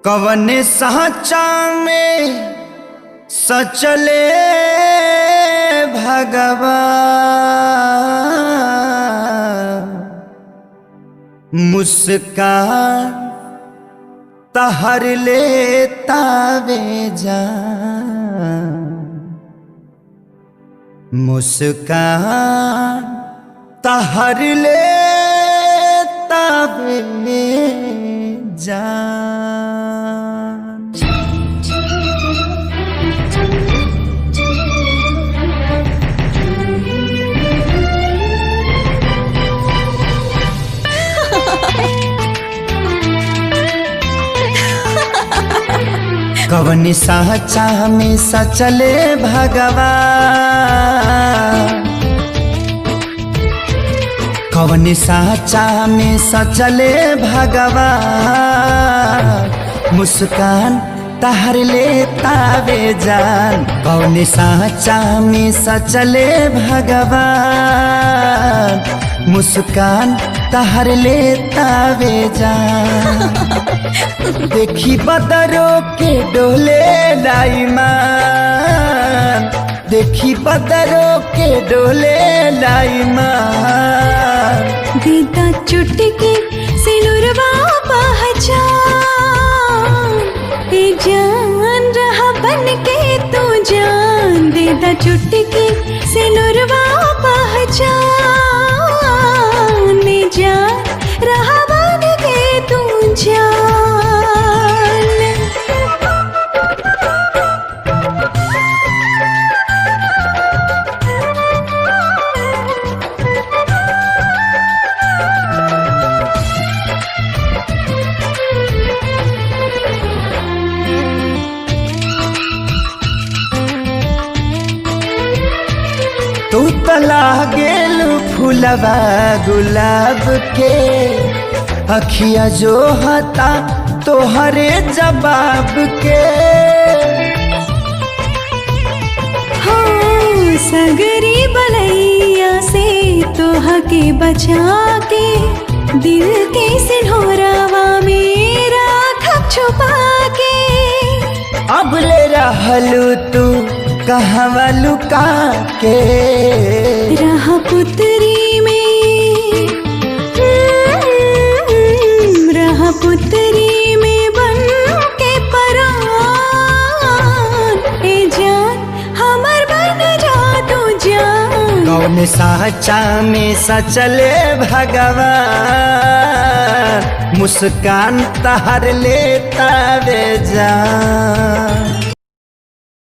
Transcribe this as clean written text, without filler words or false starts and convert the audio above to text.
कवन साचा में सचले भगवान, मुस्कान तहर लेता वे जान, मुस्कान तहर लेता वे जान। कवन साचा में सचले भगवान, कवन साचा में सचले भगवान, मुस्कान तहर लेता वे जान। कवन साचा में सचले भगवान, मुस्कान तहर लेता वे जान। देखी बदरों के डोले लाईमान, देखी बदरों के डोले लाईमान, दीदा चुटकी सिनुरवा पहचान, ए जान रहा बन के तू जान। दीदा चुटकी सिनुरवा पहचान, ए जान रहा बन के तू जान। तू तला गेल फूलवा गुलाब के, अखिया जो हता तोहरे जवाब के। हाँ सगरी बलैया से तोह के बचा के, दिल के सिन्होरावा मेरा खप छुपा के। अब ले रहलू तू कहवा लुका के, रहा पुतरी में, रहा पुतरी में बन के परान, ए जान हमर बन जा तू जान। कौन साचा में सचले भगवान, मुस्कान तहर लेता वे जान।